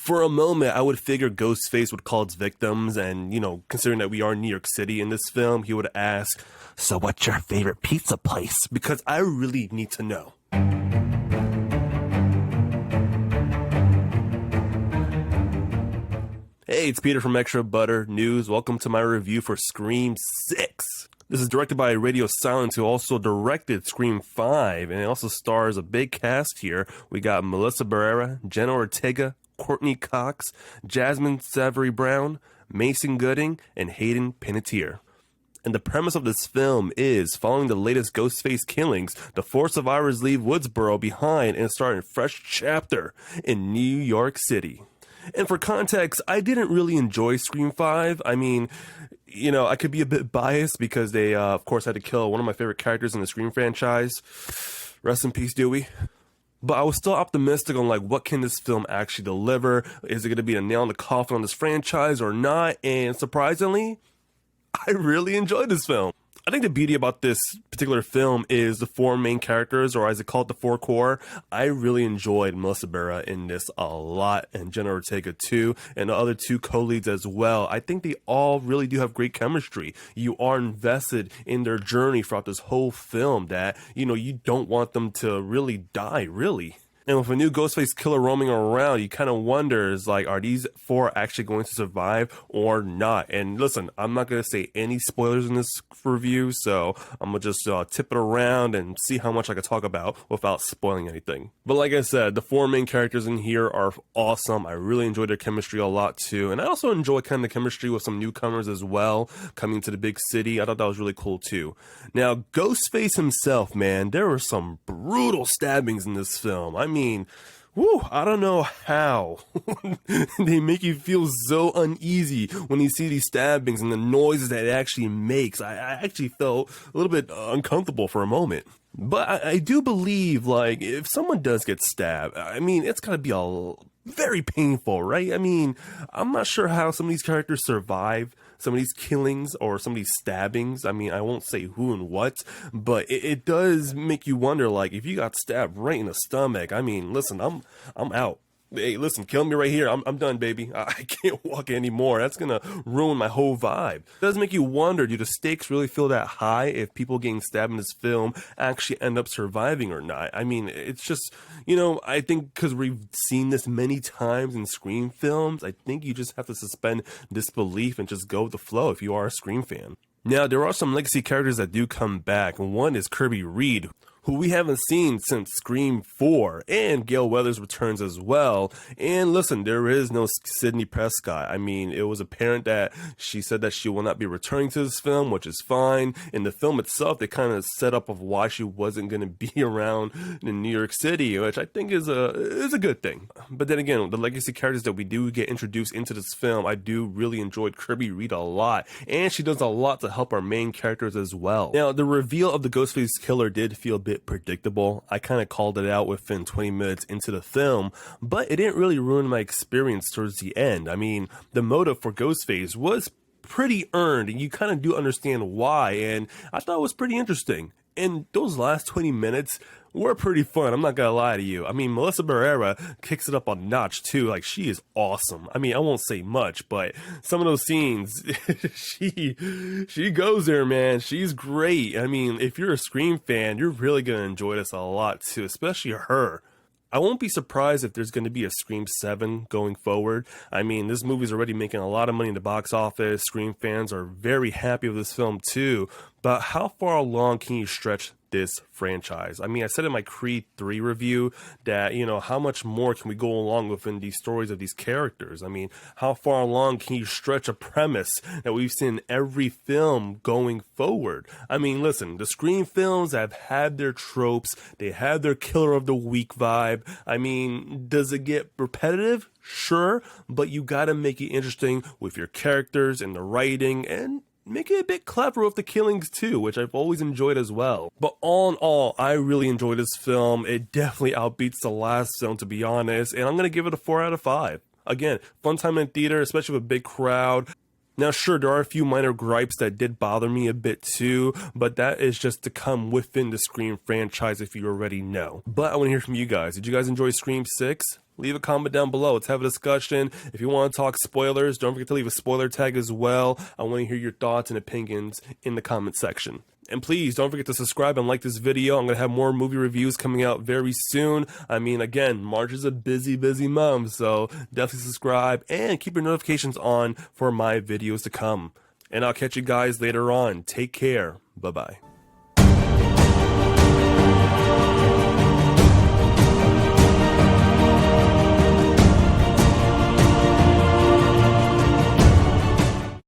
For a moment, I would figure Ghostface would call its victims, and, considering that we are in New York City in this film, he would ask, "So what's your favorite pizza place?" Because I really need to know. Hey, it's Peter from Extra Butter News. Welcome to my review for Scream 6. This is directed by Radio Silence, who also directed Scream 5, and it also stars a big cast here. We got Melissa Barrera, Jenna Ortega, Courtney Cox, Jasmine Savory Brown, Mason Gooding, and Hayden Panettiere. And the premise of this film is, following the latest Ghostface killings, the 4 survivors leave Woodsboro behind and start a fresh chapter in New York City. And for context, I didn't really enjoy Scream 5. I mean, I could be a bit biased because they, of course, had to kill one of my favorite characters in the Scream franchise. Rest in peace, Dewey. But I was still optimistic on, what can this film actually deliver? Is it going to be a nail in the coffin on this franchise or not? And surprisingly, I really enjoyed this film. I think the beauty about this particular film is the 4 main characters, or as they call it, the 4 core. I really enjoyed Melissa Barrera in this a lot, and Jenna Ortega too, and the other 2 co-leads as well. I think they all really do have great chemistry. You are invested in their journey throughout this whole film that, you don't want them to really die, really. And with a new Ghostface killer roaming around, you kind of wonders, are these 4 actually going to survive or not? And listen, I'm not going to say any spoilers in this review, so I'm going to just tip it around and see how much I can talk about without spoiling anything. But like I said, the 4 main characters in here are awesome. I really enjoyed their chemistry a lot too. And I also enjoy kind of the chemistry with some newcomers as well, coming to the big city. I thought that was really cool too. Now, Ghostface himself, man, there were some brutal stabbings in this film. I mean, I don't know how they make you feel so uneasy when you see these stabbings and the noises that it actually makes. I actually felt a little bit uncomfortable for a moment. But I do believe, if someone does get stabbed, I mean, it's gotta be very painful, right? I mean, I'm not sure how some of these characters survive some of these killings or some of these stabbings. I mean, I won't say who and what, but it does make you wonder, if you got stabbed right in the stomach, I mean, listen, I'm out. Hey, listen, kill me right here. I'm done, baby. I can't walk anymore. That's gonna ruin my whole vibe. It does make you wonder, do the stakes really feel that high if people getting stabbed in this film actually end up surviving or not? I mean, it's just, I think because we've seen this many times in Scream films, I think you just have to suspend disbelief and just go with the flow if you are a Scream fan. Now, there are some legacy characters that do come back, and one is Kirby Reed, who we haven't seen since Scream 4, and Gale Weathers returns as well. And listen, there is no Sidney Prescott. I mean, it was apparent that she said that she will not be returning to this film, which is fine. In the film itself, they kind of set up of why she wasn't going to be around in New York City, which I think is a good thing. But then again, the legacy characters that we do get introduced into this film, I do really enjoyed Kirby Reed a lot, and she does a lot to help our main characters as well. Now, the reveal of the Ghostface killer did feel a bit predictable. I kind of called it out within 20 minutes into the film, but it didn't really ruin my experience towards the end. I mean, the motive for Ghostface was pretty earned, and you kind of do understand why, and I thought it was pretty interesting. And those last 20 minutes were pretty fun, I'm not gonna lie to you. I mean, Melissa Barrera kicks it up a notch too. She is awesome. I mean, I won't say much, but some of those scenes, she goes there, man. She's great. I mean, if you're a Scream fan, you're really gonna enjoy this a lot too, especially her. I won't be surprised if there's going to be a Scream 7 going forward. I mean, this movie's already making a lot of money in the box office. Scream fans are very happy with this film too. But how far along can you stretch this franchise? I mean, I said in my Creed 3 review that, how much more can we go along within these stories of these characters? I mean, how far along can you stretch a premise that we've seen in every film going forward? I mean, listen, the Scream films have had their tropes. They have their killer of the week vibe. I mean, does it get repetitive? Sure, but you gotta make it interesting with your characters and the writing, and make it a bit clever with the killings too, which I've always enjoyed as well. But all in all, I really enjoyed this film. It definitely outbeats the last film, to be honest, and I'm going to give it a 4 out of 5. Again, fun time in theater, especially with a big crowd. Now, sure, there are a few minor gripes that did bother me a bit too, but that is just to come within the Scream franchise if you already know. But I want to hear from you guys. Did you guys enjoy Scream 6? Leave a comment down below. Let's have a discussion. If you want to talk spoilers, don't forget to leave a spoiler tag as well. I want to hear your thoughts and opinions in the comment section. And please don't forget to subscribe and like this video. I'm going to have more movie reviews coming out very soon. I mean, again, March is a busy month, so definitely subscribe and keep your notifications on for my videos to come. And I'll catch you guys later on. Take care. Bye-bye.